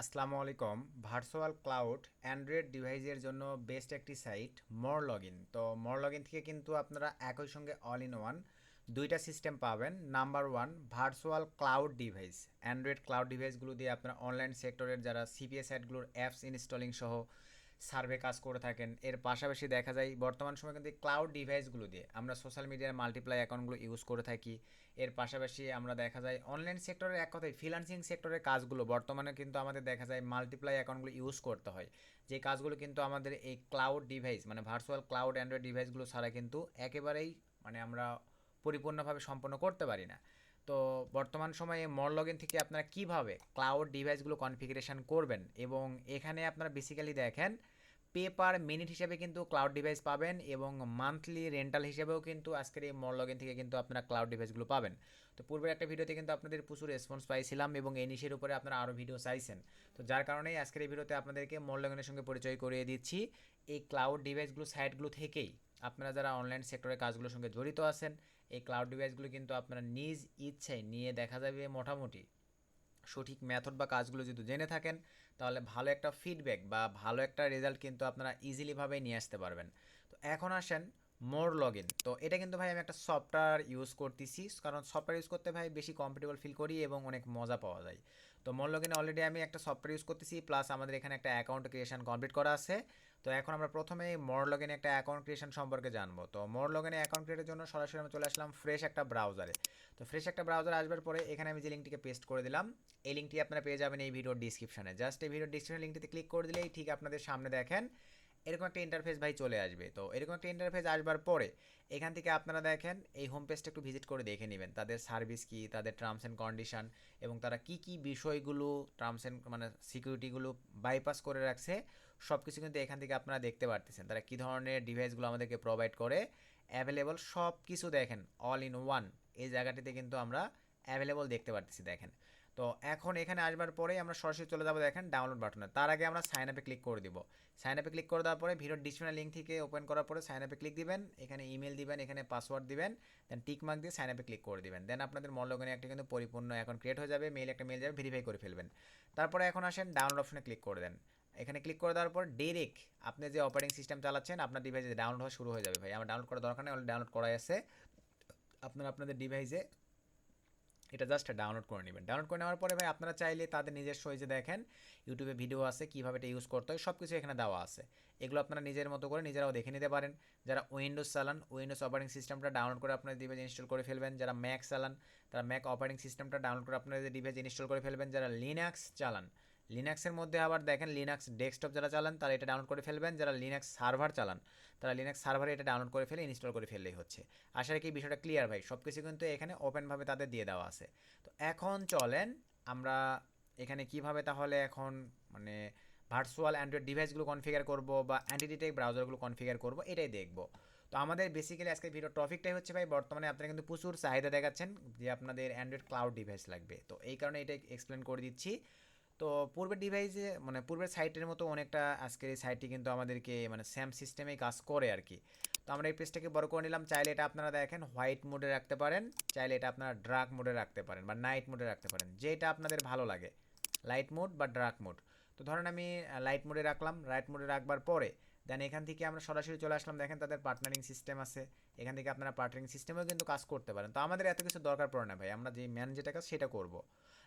আসসালামু আলাইকুম। Virtual cloud Android ডিভাইসের জন্য বেস্ট একটি সাইট মোর লগইন। তো মোর লগইন থেকে কিন্তু আপনারা একই সঙ্গে অল ইন ওয়ান দুইটা সিস্টেম পাবেন। Number one, virtual cloud device. Android cloud ডিভাইসগুলো দিয়ে আপনারা অনলাইন সেক্টরের যারা সিপিএস সাইটগুলোর অ্যাপস ইনস্টলিং সহ সার্ভে কাজ করে থাকেন। এর পাশাপাশি দেখা যায় বর্তমান সময় কিন্তু ক্লাউড ডিভাইসগুলো দিয়ে আমরা সোশ্যাল মিডিয়ার মাল্টিপ্লাই অ্যাকাউন্টগুলো ইউজ করে থাকি। এর পাশাপাশি আমরা দেখা যায় অনলাইন সেক্টরের এক কথায় ফ্রিল্যান্সিং সেক্টরের কাজগুলো বর্তমানে কিন্তু আমাদের দেখা যায় মাল্টিপ্লাই অ্যাকাউন্টগুলো ইউজ করতে হয়। যে কাজগুলো কিন্তু আমাদের এই ক্লাউড ডিভাইস মানে ভার্চুয়াল ক্লাউড অ্যান্ড্রয়েড ডিভাইসগুলো ছাড়া কিন্তু একেবারেই মানে আমরা পরিপূর্ণভাবে সম্পন্ন করতে পারি না। তো বর্তমান সময়ে মোর লগইন থেকে আপনারা কিভাবে ক্লাউড ডিভাইসগুলো কনফিগারেশন করবেন, এবং এখানে আপনারা বেসিক্যালি দেখেন পে পার মিনিট হিসেবে কিন্তু ক্লাউড ডিভাইস পাবেন, এবং মান্থলি রেন্টাল হিসেবেও কিন্তু আজকের এই মোর লগইন থেকে কিন্তু আপনারা ক্লাউড ডিভাইসগুলো পাবেন। তো পূর্বের একটা ভিডিওতে কিন্তু আপনাদের প্রচুর রেসপন্স পাইছিলাম এবং এই নিশের উপরে আপনারা আরও ভিডিও চাইছেন। তো যার কারণেই আজকের এই ভিডিওতে আপনাদেরকে মোর লগইনের সঙ্গে পরিচয় করিয়ে দিচ্ছি এই ক্লাউড ডিভাইসগুলো সাইটগুলো থেকেই। আপনারা যারা অনলাইন সেক্টরের কাজগুলোর সঙ্গে জড়িত আছেন, এই ক্লাউড ডিভাইসগুলো কিন্তু আপনারা নিজ ইচ্ছায় নিয়ে দেখা যাবে মোটামুটি সঠিক মেথড বা কাজগুলো যদি জেনে থাকেন, তাহলে ভালো একটা ফিডব্যাক বা ভালো একটা রেজাল্ট কিন্তু আপনারা ইজিলিভাবেই নিয়ে আসতে পারবেন। তো এখন আসেন মোর লগইন। তো এটা কিন্তু ভাই আমি একটা সফটওয়্যার ইউজ করতেছি, কারণ সফটওয়্যার ইউজ করতে ভাই বেশি কমফোর্টেবল ফিল করি এবং অনেক মজা পাওয়া যায়। তো মোর লগইনে অলরেডি আমি একটা সফটওয়্যার ইউজ করতেছি, প্লাস আমাদের এখানে একটা অ্যাকাউন্ট ক্রিয়েশন কমপ্লিট করা আছে। তো এখন আমরা প্রথমে মোর লগইনে একটা অ্যাকাউন্ট ক্রিয়েশন সম্পর্কে জানবো। তো মোর লগইনে অ্যাকাউন্ট ক্রিয়েটের জন্য সরাসরি আমি চলে আসলাম ফ্রেশ একটা ব্রাউজারে। তো ফ্রেশ একটা ব্রাউজার আসবার পরে এখানে আমি যে লিঙ্কটিকে পেস্ট করে দিলাম, এই লিঙ্কটি আপনারা পেয়ে যাবেন এই ভিডিওর ডিসক্রিপশনে। জাস্ট এই ভিডিওর ডিসক্রিপশন লিঙ্কটিতে ক্লিক করে দিলেই ঠিক আপনাদের সামনে দেখেন এরকম একটা ইন্টারফেস ভাই চলে আসবে। তো এরকম একটা ইন্টারফেস আসবার পরে এখান থেকে আপনারা দেখেন এই হোম পেজটা একটু ভিজিট করে দেখে নেবেন তাদের সার্ভিস কি, তাদের টার্মস অ্যান্ড কন্ডিশন, এবং তারা কি কি বিষয়গুলো টার্মস অ্যান্ড মানে সিকিউরিটিগুলো বাইপাস করে রাখছে, সব কিছু কিন্তু এখান থেকে আপনারা দেখতে পারতেছেন। তারা কী ধরনের ডিভাইসগুলো আমাদেরকে প্রোভাইড করে অ্যাভেলেবল সব কিছু দেখেন অল ইন ওয়ান এই জায়গাটিতে কিন্তু আমরা অ্যাভেলেবল দেখতে পারতেছি দেখেন। তো এখন এখানে আসবার পরেই আমরা সরাসরি চলে যাবো দেখেন ডাউনলোড বাটনে। তার আগে আমরা সাইন আপে ক্লিক করে দিব। সাইন আপে ক্লিক করে দেওয়ার পরে ভিডিওর ডিসক্রিপশনের লিঙ্ক থেকে ওপেন করার পরে সাইন আপে ক্লিক দিবেন, এখানে ইমেল দিবেন, এখানে পাসওয়ার্ড দিবেন, দেন টিক মার্ক দিয়ে সাইন আপে ক্লিক করে দিবেন। দেন আপনাদের মোর লগইনে একটা কিন্তু পরিপূর্ণ অ্যাকাউন্ট ক্রিয়েট হয়ে যাবে, একটা মেল যাবে, ভেরিফাই করে ফেলবেন। তারপরে এখন আসেন ডাউনলোড অপশনে ক্লিক করে দেন। এখানে ক্লিক করে দেওয়ার পর ডিরেক্ট আপনি যে অপারেটিং সিস্টেম চালাচ্ছেন আপনার ডিভাইসে ডাউনলোড হওয়া শুরু হয়ে যাবে। ভাই আমার ডাউনলোড করার দরকার নেই, অলরেডি ডাউনলোড করাই আছে। আপনারা আপনাদের ডিভাইসে এটা জাস্ট ডাউনলোড করে নেবেন। ডাউনলোড করে নেওয়ার পরে ভাই আপনারা চাইলে তাদের নিজস্ব এই যে দেখেন ইউটিউবে ভিডিও আছে কীভাবে এটা ইউজ করতে হয়, সব কিছু এখানে দেওয়া আছে। এগুলো আপনারা নিজের মতো করে নিজেরাও দেখে নিতে পারেন। যারা উইন্ডোজ চালান উইন্ডোজ অপারেটিং সিস্টেমটা ডাউনলোড করে আপনার ডিভাইসে ইনস্টল করে ফেলবেন। যারা ম্যাক চালান তারা ম্যাক অপারেটিং সিস্টেমটা ডাউনলোড করে আপনাদের ডিভাইসে ইনস্টল করে ফেলবেন। যারা লিনাক্স চালান, লিনাক্সের মধ্যে আবার দেখেন লিনাক্স ডেস্কটপ যারা চালান তারা এটা ডাউনলোড করে ফেলবেন। যারা লিনাক্স সার্ভার চালান তারা লিনাক্স সার্ভারে এটা ডাউনলোড করে ফেলে ইনস্টল করে ফেললেই হচ্ছে। আশা রাখি বিষয়টা ক্লিয়ার ভাই, সব কিছু কিন্তু এখানে ওপেনভাবে তাদের দিয়ে দেওয়া আছে। তো এখন চলেন আমরা এখানে কিভাবে তাহলে এখন মানে ভার্চুয়াল অ্যান্ড্রয়েড ডিভাইসগুলো কনফিগার করব বা অ্যান্টিডিটেক ব্রাউজারগুলো কনফিগার করব এটাই দেখব। তো আমাদের বেসিক্যালি আজকের ভিডিও টপিকটাই হচ্ছে ভাই বর্তমানে আপনারা কিন্তু প্রচুর চাহিদা দেখাচ্ছেন যে আপনাদের অ্যান্ড্রয়েড ক্লাউড ডিভাইস লাগবে, তো এই কারণে এটা এক্সপ্লেন করে দিচ্ছি। তো পূর্বের ডিভাইসে মানে পূর্বের সাইটের মতো অনেকটা আজকের এই সাইটটি কিন্তু আমাদেরকে মানে সেম সিস্টেমেই কাজ করে আর কি। তো আমরা এই পেজটাকে বড় করে নিলাম। চাইলে এটা আপনারা দেখেন হোয়াইট মোডে রাখতে পারেন, চাইলে এটা আপনারা ডার্ক মোডে রাখতে পারেন বা নাইট মোডে রাখতে পারেন, যেটা আপনাদের ভালো লাগে, লাইট মোড বা ডার্ক মোড। তো ধরেন আমি লাইট মোডে রাখলাম। লাইট মোডে রাখবার পরে দেন এখান থেকে আমরা সরাসরি চলে আসলাম, দেখেন তাদের পার্টনারিং সিস্টেম আছে। এখান থেকে আপনারা পার্টনারিং সিস্টেমেও কিন্তু কাজ করতে পারেন। তো আমাদের এত কিছু দরকার পড়ে না ভাই, আমরা যে ম্যান যেটা কাজ সেটা করব।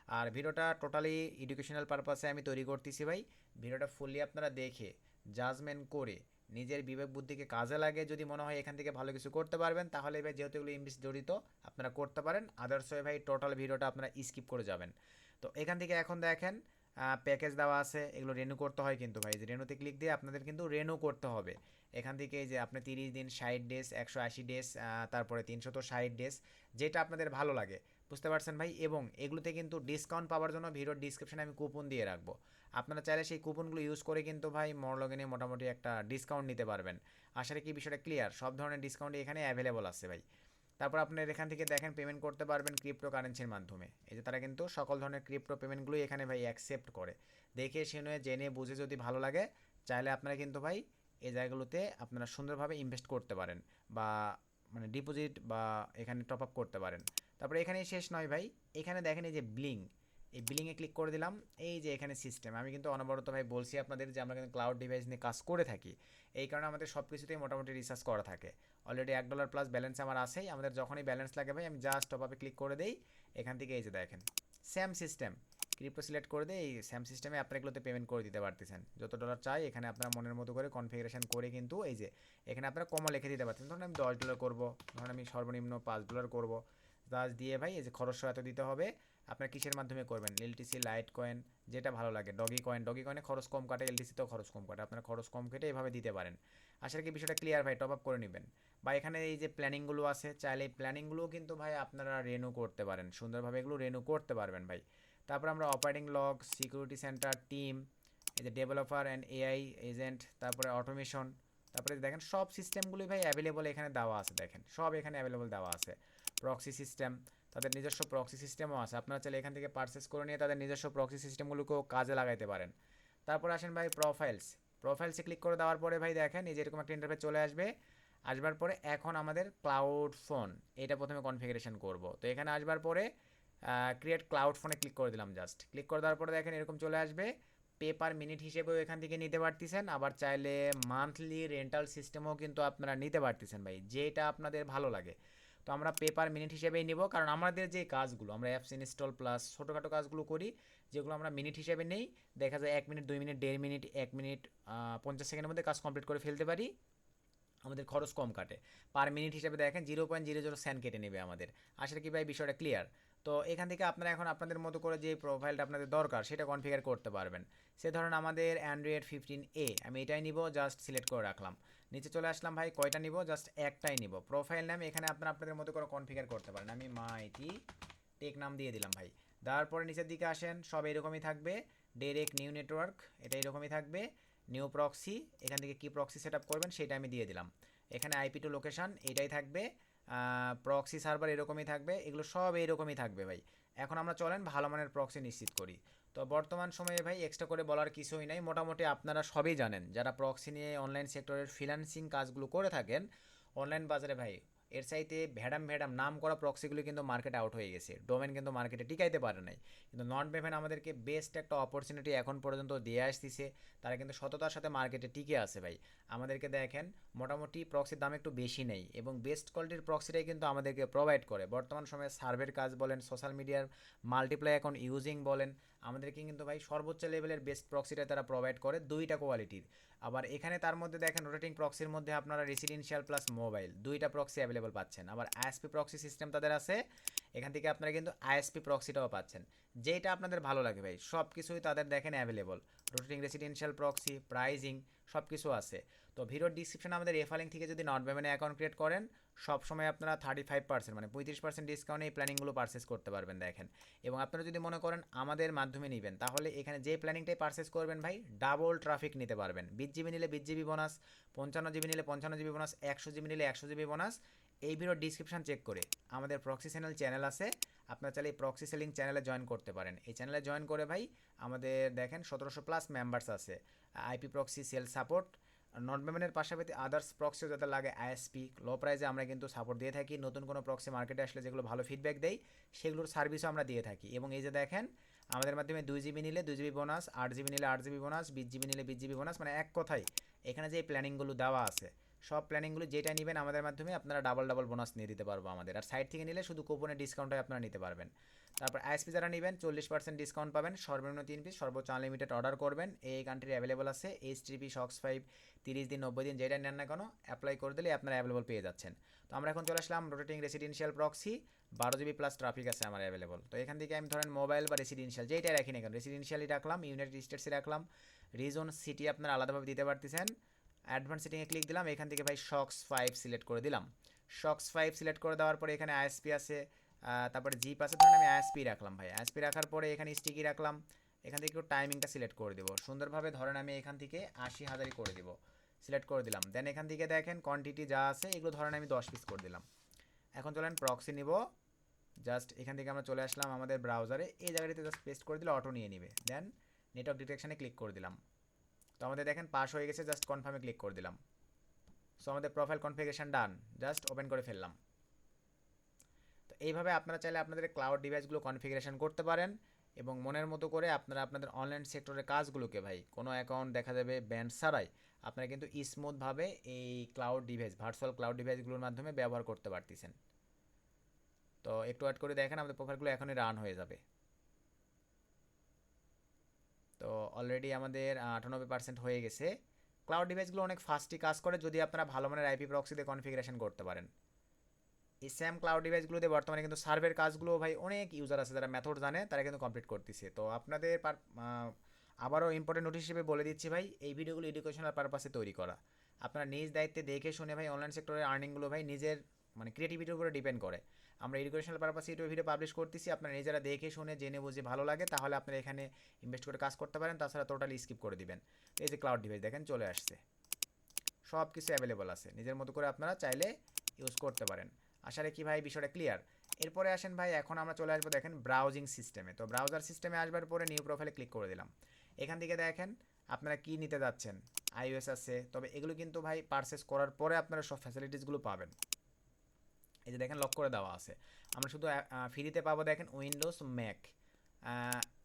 আর ভিডিওটা টোটালি এডুকেশনাল পারপাসে আমি তৈরি করতেছি ভাই। ভিডিওটা ফুললি আপনারা দেখে জাজমেন্ট করে নিজের বিবেক বুদ্ধিকে কাজে লাগে যদি মনে হয় এখান থেকে ভালো কিছু করতে পারবেন, তাহলে ভাই যেহেতু এগুলো ইংলিশ জড়িত আপনারা করতে পারেন। আদার্স ওয়ে ভাই টোটাল ভিডিওটা আপনারা স্কিপ করে যাবেন। তো এখান থেকে এখন দেখেন প্যাকেজ দেওয়া আছে, এগুলো রেনু করতে হয় কিন্তু ভাই, যে রেনুতে ক্লিক দিয়ে আপনাদের কিন্তু রেনু করতে হবে। এখান থেকে এই যে আপনি 30 দিন, 60 ডেজ, 180 ডেজ, তারপরে 360 ডেজ, যেটা আপনাদের ভালো লাগে, বুঝতে পারছেন ভাই। এবং এগুলোতে কিন্তু ডিসকাউন্ট পাওয়ার জন্য ভিডিওর ডিসক্রিপশনে আমি কুপন দিয়ে রাখবো। আপনারা চাইলে সেই কুপনগুলো ইউজ করে কিন্তু ভাই মোর লগইনে মোটামুটি একটা ডিসকাউন্ট নিতে পারবেন। আশা রাখি বিষয়টা ক্লিয়ার, সব ধরনের ডিসকাউন্ট এখানে অ্যাভেলেবল আছে ভাই। তারপর আপনার এখান থেকে দেখেন পেমেন্ট করতে পারবেন ক্রিপ্টো কারেন্সির মাধ্যমে। এই যে তারা কিন্তু সকল ধরনের ক্রিপ্টো পেমেন্টগুলোই এখানে ভাই অ্যাকসেপ্ট করে। দেখে শুনে জেনে বুঝে যদি ভালো লাগে, চাইলে আপনারা কিন্তু ভাই এই জায়গাগুলোতে আপনারা সুন্দরভাবে ইনভেস্ট করতে পারেন বা মানে ডিপোজিট বা এখানে টপ আপ করতে পারেন। তারপরে এখানেই শেষ নয় ভাই, এখানে দেখেন এই যে ব্লিং, এই বিলিংয়ে ক্লিক করে দিলাম। এই যে এখানে সিস্টেম, আমি কিন্তু অনবরত ভাই বলছি আপনাদের যে আমরা কিন্তু ক্লাউড ডিভাইস নিয়ে কাজ করে থাকি, এই কারণে আমাদের সব কিছুতেই মোটামুটি রিসার্চ করা থাকে। অলরেডি $1 প্লাস ব্যালেন্স আমার আছেই, আমাদের যখনই ব্যালেন্স লাগে ভাই আমি জাস্ট টপ আপে ক্লিক করে দেই। এখান থেকে এই যে দেখেন সেম সিস্টেম, ক্রিপ্টো সিলেক্ট করে দিয়ে এই সেম সিস্টেমে আপনারা এগুলোতে পেমেন্ট করে দিতে পারতেছেন। যত ডলার চাই এখানে আপনার মনের মতো করে কনফিগারেশন করে কিন্তু এই যে এখানে আপনারা কমও লিখে দিতে পারতেন। ধরুন আমি $10 করবো, ধরুন আমি সর্বনিম্ন $5 করবো, জাস্ট দিয়ে ভাই এই যে খরচ এত দিতে হবে। আপনার কিসের মাধ্যমে করবেন, এলটিসি, লাইট কয়েন, যেটা ভালো লাগে, ডগি কয়েন, ডগি কয়েনে খরচ কম কাটে, এলটিসিতেও খরচ কম কাটে, আপনারা খরচ কম কেটে এভাবে দিতে পারেন। আশা কি বিষয়টা ক্লিয়ার ভাই, টপ আপ করে নেবেন। বা এখানে এই যে প্ল্যানিংগুলো আছে, চাইলে এই প্ল্যানিংগুলোও কিন্তু ভাই আপনারা রেনু করতে পারেন, সুন্দরভাবে এগুলো রেনু করতে পারবেন ভাই। তারপর আমরা operating log, security centre, team, এই যে ডেভেলপার অ্যান্ড এআই এজেন্ট, তারপরে অটোমেশন, তারপরে দেখেন সব সিস্টেমগুলোই ভাই অ্যাভেলেবল এখানে দেওয়া আছে, দেখেন সব এখানে অ্যাভেলেবল দেওয়া আছে। প্রক্সি সিস্টেম, তাদের নিজস্ব প্রক্সি সিস্টেমও আছে, আপনারা চাইলে এখান থেকে পারচেস করে নিয়ে তাদের নিজস্ব প্রক্সি সিস্টেমগুলোকেও কাজে লাগাইতে পারেন। তারপর আসেন ভাই প্রোফাইলস, প্রোফাইলসে ক্লিক করে দেওয়ার পরে ভাই দেখেন এই যে এরকম একটা ইন্টারফেস চলে আসবে। আসবার পরে এখন আমাদের ক্লাউড ফোন এটা প্রথমে কনফিগারেশন করব। তো এখানে আসবার পরে ক্রিয়েট ক্লাউড ফোনে ক্লিক করে দিলাম, জাস্ট ক্লিক করে দেওয়ার পরে দেখেন এরকম চলে আসবে। পে পার মিনিট হিসেবেও এখান থেকে নিতে পারতেছেন, আবার চাইলে মান্থলি রেন্টাল সিস্টেমও কিন্তু আপনারা নিতে পারতেছেন ভাই, যেটা আপনাদের ভালো লাগে। তো আমরা পে পার মিনিট হিসেবেই নিব, কারণ আমাদের যে কাজগুলো আমরা অ্যাপস ইনস্টল প্লাস ছোটোখাটো কাজগুলো করি, যেগুলো আমরা মিনিট হিসেবে নেই, দেখা যায় 1 মিনিট, 2 মিনিট, 1.5 মিনিট, 1 মিনিট 50 সেকেন্ডের মধ্যে কাজ কমপ্লিট করে ফেলতে পারি, আমাদের খরচ কম কাটে। পার মিনিট হিসেবে দেখেন 0.00 সেন্ট কেটে নেবে আমাদের। আসলে কি ভাই বিষয়টা ক্লিয়ার? তো এখান থেকে আপনারা এখন আপনাদের মতো করে যে প্রোফাইলটা আপনাদের দরকার সেটা কনফিগার করতে পারবেন। সে ধরুন আমাদের অ্যান্ড্রয়েড 15A, আমি এটাই নিব, জাস্ট সিলেক্ট করে রাখলাম। নিচে চলে আসলাম ভাই, কয়টা নিব, জাস্ট একটাই নিব। প্রোফাইল নাম এখানে আপনারা আপনাদের মতো করে কনফিগার করতে পারেন, আমি মাইটি টেক নাম দিয়ে দিলাম ভাই। দেওয়ার পরে নিচের দিকে আসেন, সব এরকমই থাকবে। ডাইরেক্ট নিউ নেটওয়ার্ক, এটা এরকমই থাকবে। নিউ প্রক্সি, এখান থেকে কি প্রক্সি সেট আপ করবেন সেটা আমি দিয়ে দিলাম। এখানে আইপি টু লোকেশান এটাই থাকবে। প্রক্সি সার্ভার এরকমই থাকবে, এগুলো সব এইরকমই থাকবে ভাই। এখন আমরা চলেন ভালো মানের প্রক্সি নিশ্চিত করি। তো বর্তমান সময়ে ভাই এক্সট্রা করে বলার কিছুই নাই, মোটামুটি আপনারা সবই জানেন যারা প্রক্সি নিয়ে অনলাইন সেক্টরের ফ্রিল্যান্সিং কাজগুলো করে থাকেন। অনলাইন বাজারে ভাই এর চাইতে ভ্যাডাম ভ্যাডাম নাম করা প্রক্সিগুলো কিন্তু মার্কেটে আউট হয়ে গেছে, ডোমেন কিন্তু মার্কেটে টিকাইতে পারে নাই। কিন্তু নট ভেভেন আমাদেরকে বেস্ট একটা অপরচুনিটি এখন পর্যন্ত দিয়ে আসতেছে, তারা কিন্তু সততার সাথে মার্কেটে টিকে আছে ভাই। আমাদেরকে দেখেন মোটামুটি প্রক্সির দাম একটু বেশি নেই এবং বেস্ট কোয়ালিটির প্রক্সিটাই কিন্তু আমাদেরকে প্রোভাইড করে। বর্তমান সময়ে সার্ভের কাজ বলেন, সোশ্যাল মিডিয়ার মাল্টিপ্লাই অ্যাকাউন্ট ইউজিং বলেন, আমাদেরকে কিন্তু ভাই সর্বোচ্চ লেভেলের বেস্ট প্রক্সিটা তারা প্রোভাইড করে, দুইটা কোয়ালিটির। আবার এখানে তার মধ্যে দেখেন রোটেটিং প্রক্সির মধ্যে আপনারা রেসিডেন্সিয়াল প্লাস মোবাইল দুইটা প্রক্সি অ্যাভেলেবল পাচ্ছেন। আবার আইএসপি প্রক্সি সিস্টেম তাদের আছে, এখান থেকে আপনারা কিন্তু আইএসপি প্রক্সিটাও পাচ্ছেন, যেটা আপনাদের ভালো লাগে ভাই। সব কিছুই তাদের দেখেন available, rotating residential proxy, pricing সব কিছু আছে। তো ভিডিওর ডিসক্রিপশনে আমাদের রেফারিং থেকে যদি নট পেমেন্টে অ্যাকাউন্ট ক্রিয়েট করেন, সবসময় আপনারা 35% মানে 35% ডিসকাউন্টে এই প্ল্যানিংগুলো পারচেস করতে পারবেন দেখেন। এবং আপনারা যদি মনে করেন আমাদের মাধ্যমে নেবেন, তাহলে এখানে যে প্ল্যানিংটাই পারচেস করবেন ভাই ডাবল ট্রাফিক নিতে পারবেন। 20 জিবি নিলে 20 জিবি বোনাস, 55 জিবি নিলে 55 জিবি বোনাস, 100 জিবি নিলে 100 জিবি বোনাস। এই ভিডিওর ডিসক্রিপশন চেক করে আমাদের প্রক্সি চ্যানেল আছে, আপনারা চাইলে এই প্রক্সি সেলিং চ্যানেলে জয়েন করতে পারেন। এই চ্যানেলে জয়েন করে ভাই আমাদের দেখেন 1700+ মেম্বার্স আছে। IP proxy, sell support, not পেমেন্টের পাশাপাশি আদার্স প্রক্সিও যাতে লাগে আইএসপি লো প্রাইসে আমরা কিন্তু সাপোর্ট দিয়ে থাকি। নতুন কোনো প্রক্সি মার্কেটে আসলে যেগুলো ভালো ফিডব্যাক দেয় সেগুলোর সার্ভিসও আমরা দিয়ে থাকি। এবং এই যে দেখেন আমাদের মাধ্যমে 2 জিবি নিলে 2 জিবি বোনাস, 8 জিবি নিলে 8 জিবি বোনাস, 20 জিবি নিলে 20 জিবি বোনাস, মানে এক কথায় এখানে যে প্ল্যানিংগুলো দেওয়া আছে সব প্ল্যানিংগুলো যেটা নেবেন আমাদের মাধ্যমে আপনারা ডাবল ডাবল বোনাস নিয়ে দিতে পারবো আমাদের। আর সাইড থেকে নিলে শুধু কুপনের ডিসকাউন্টে আপনারা নিতে পারবেন। তারপর আইএসপি যারা নেবেন 40% ডিসকাউন্ট পাবেন, সর্বনিম্ন 3 পিস, সর্বোচ্চ আনলিমিটেড অর্ডার করবেন। এই কান্ট্রি অ্যাভেলেবল আছে, এইচটিপি, শক্স 5, 30 দিন 90 দিন যেটা নেন না কেন অ্যাপ্লাই করে দিলে আপনারা অ্যাভেলেবল পেয়ে যাচ্ছেন। তো আমরা এখন চলে আসলাম rotating residential proxy, 12 GB plus traffic আছে আমার অ্যাভেলেবল। তো এখান থেকে আমি ধরেন মোবাইল বা রেসিডেন্সিয়াল যেটাই রাখি না কেন, রেসিডেন্সিয়ালই রাখলাম, ইউনাইটেড স্টেটসে রাখলাম, রিজন সিটি আপনারা আলাদাভাবে দিতে পারতেছেন। অ্যাডভান্স সেটিংয়ে ক্লিক দিলাম, এখান থেকে ভাই শক্স 5 সিলেক্ট করে দিলাম। শক্স 5 সিলেক্ট করে দেওয়ার পরে এখানে আইএসপি আছে, তারপরে জিপ আছে, ধরুন আমি আইএসপি রাখলাম ভাই। আইএসপি রাখার পরে এখানে স্টিকি রাখলাম, এখান থেকে একটু টাইমিংটা সিলেক্ট করে দেবো সুন্দরভাবে, ধরেন আমি এখান থেকে 80,000 করে দেবো, সিলেক্ট করে দিলাম। দেন এখান থেকে দেখেন কোয়ান্টিটি যা আছে এগুলো ধরেন আমি 10 পিস করে দিলাম। এখন চলেন প্রক্সি নিব, জাস্ট এখান থেকে আমরা চলে আসলাম আমাদের ব্রাউজারে, এই জায়গাটিতে জাস্ট পেস্ট করে দিলে অটো নিয়ে নিবে। দেন নেটওয়ার্ক ডিটেকশানে ক্লিক করে দিলাম। তো আমাদের দেখেন পাস হয়ে গেছে, জাস্ট কনফার্মে ক্লিক করে দিলাম। সো আমাদের প্রোফাইল কনফিগারেশন ডান, জাস্ট ওপেন করে ফেললাম। তো এইভাবে আপনারা চাইলে আপনাদের ক্লাউড ডিভাইসগুলো কনফিগারেশন করতে পারেন এবং মনের মতো করে আপনারা আপনাদের অনলাইন সেক্টরের কাজগুলোকে ভাই কোনো অ্যাকাউন্ট দেখা যাবে ব্যান্ড ছাড়াই আপনারা কিন্তু স্মুথভাবে এই ক্লাউড ডিভাইস ভার্চুয়াল ক্লাউড ডিভাইসগুলোর মাধ্যমে ব্যবহার করতে পারতেছেন। তো একটু অ্যাড করে দেখেন আমাদের প্রোফাইলগুলো এখনই রান হয়ে যাবে। তো অলরেডি আমাদের 98% হয়ে গেছে। ক্লাউড ডিভাইসগুলো অনেক ফাস্টই কাজ করে যদি আপনারা ভালো মানের আইপি প্রক্সিতে কনফিগারেশন করতে পারেন। এই সেম ক্লাউড ডিভাইসগুলোতে বর্তমানে কিন্তু সার্ভের কাজগুলো ভাই অনেক ইউজার আছে যারা মেথড জানে তারা কিন্তু কমপ্লিট করতেছে। তো আপনাদের আবারও ইম্পর্টেন্ট নোটিশ হিসেবে বলে দিচ্ছি ভাই, এই ভিডিওগুলো এডুকেশনাল পারপাসে তৈরি করা। আপনারা নিজ দায়িত্বে দেখে শুনে ভাই অনলাইন সেক্টরের আর্নিংগুলো ভাই নিজের মানে ক্রিয়েটিভিটির উপরে ডিপেন্ড করে। আমরা এডুকেশনাল পারপাসে ইউটিউব ভিডিও পাবলিশ করতেছি, আপনারা নিজেরা দেখে শুনে জেনে বুঝে ভালো লাগে তাহলে আপনারা এখানে ইনভেস্ট করে কাজ করতে পারেন, তাছাড়া টোটালি স্কিপ করে দিবেন। এই যে ক্লাউড ডিভাইস দেখেন চলে আসছে, সব কিছু অ্যাভেলেবল আছে, নিজের মতো করে আপনারা চাইলে ইউজ করতে পারেন। আশা রাখি ভাই বিষয়টা ক্লিয়ার। এরপরে আসেন ভাই, এখন আমরা চলে আসবো দেখেন ব্রাউজিং সিস্টেমে। তো ব্রাউজার সিস্টেমে আসবার পরে নিউ প্রোফাইলে ক্লিক করে দিলাম। এখান থেকে দেখেন আপনারা কি নিতে যাচ্ছেন, আইওএস আছে, তবে এগুলো কিন্তু ভাই পারচেস করার পরে আপনারা সব ফ্যাসিলিটিসগুলো পাবেন। এই যে দেখেন লক করে দেওয়া আছে। আমরা শুধু ফ্রিতে পাবো দেখেন উইন্ডোজ, ম্যাক,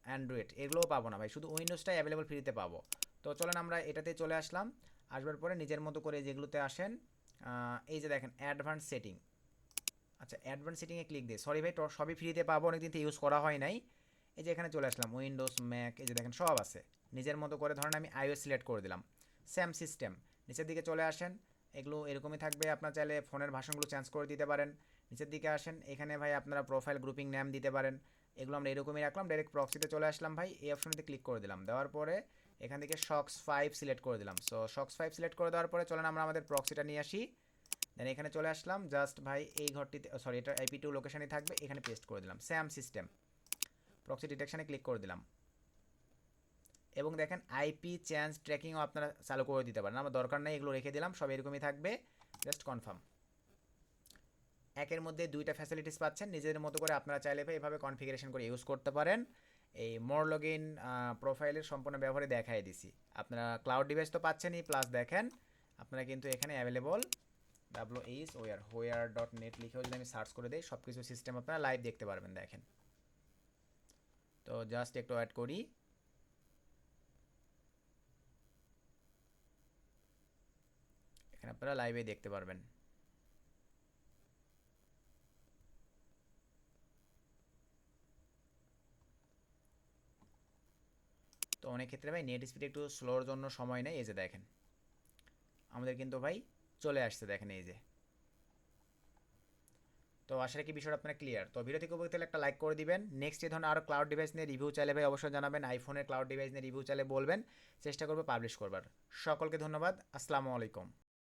অ্যান্ড্রয়েড, এগুলোও পাবো না ভাই, শুধু উইন্ডোজটাই অ্যাভেলেবল ফ্রিতে পাবো। তো চলেন আমরা এটাতে চলে আসলাম। আসবার পরে নিজের মতো করে যেগুলোতে আসেন, এই যে দেখেন অ্যাডভান্স সেটিং। আচ্ছা অ্যাডভান্স সেটিংয়ে ক্লিক দিয়ে, সরি ভাই সবই ফ্রিতে পাবো, অনেকদিন থেকে ইউজ করা হয় নাই। এই যে এখানে চলে আসলাম উইন্ডোজ, ম্যাক, এই যে দেখেন সব আছে। নিজের মতো করে ধরেন আমি আইওএস সিলেক্ট করে দিলাম, সেম সিস্টেম। নিচের দিকে চলে আসেন, এগুলো এরকমই থাকবে, আপনার চাইলে ফোনের ভাষণগুলো চেঞ্জ করে দিতে পারেন। নিচের দিকে আসেন, এখানে ভাই আপনারা প্রোফাইল গ্রুপিং নাম দিতে পারেন। এগুলো আমরা এরকমই রাখলাম। ডাইরেক্ট প্রক্সিতে চলে আসলাম ভাই, এই অপশনটিতে ক্লিক করে দিলাম। দেওয়ার পরে এখান থেকে শক্স 5 সিলেক্ট করে দিলাম। সো শক্স 5 সিলেক্ট করে দেওয়ার পরে চলেন আমরা আমাদের প্রক্সিটা নিয়ে আসি। দেন এখানে চলে আসলাম, জাস্ট ভাই এই ঘরটিতে, সরি এটা IP2 লোকেশনই থাকবে, এখানে পেস্ট করে দিলাম। সেম সিস্টেম, প্রক্সি ডিটেকশানে ক্লিক করে দিলাম। এবং দেখেন আইপি চেঞ্জ ট্র্যাকিংও আপনারা চালু করে দিতে পারেন, আমার দরকার নেই, এগুলো রেখে দিলাম, সব এরকমই থাকবে। Just confirm. একের মধ্যে দুইটা ফ্যাসিলিটিস পাচ্ছেন, নিজের মতো করে আপনারা চাইলে ভাই এভাবে কনফিগারেশন করে ইউজ করতে পারেন। এই মোর লগ ইন প্রোফাইলের সম্পূর্ণ ব্যবহারে দেখাই দিছি। আপনারা ক্লাউড ডিভাইস তো পাচ্ছেনই, প্লাস দেখেন আপনারা কিন্তু এখানে অ্যাভেলেবল WHOYAR.net লিখেও যদি আমি সার্চ করে দিই সব কিছু সিস্টেম আপনারা লাইভ দেখতে পারবেন। দেখেন, তো জাস্ট একটু অ্যাড করি। এখানে আপনারা লাইভে দেখতে পারবেন। তো অনেক ক্ষেত্রে ভাই নেট স্পিড একটু স্লোর জন্য সময় নেই। এই যে দেখেন আমাদের কিন্তু ভাই চলে আসছে, দেখেন এই যে। তো আশা রাখি বিষয়টা আপনারা ক্লিয়ার। তো ভিডিও থেকে উপরে একটা লাইক করে দিবেন। নেক্সট এই ধরনের আরও ক্লাউড ডিভাইস নিয়ে রিভিউ চাইলে ভাই অবশ্যই জানাবেন, আইফোনের ক্লাউড ডিভাইস নিয়ে রিভিউ চাইলে বলবেন, চেষ্টা করবো পাবলিশ করবার। সকলকে ধন্যবাদ, আসসালামু আলাইকুম।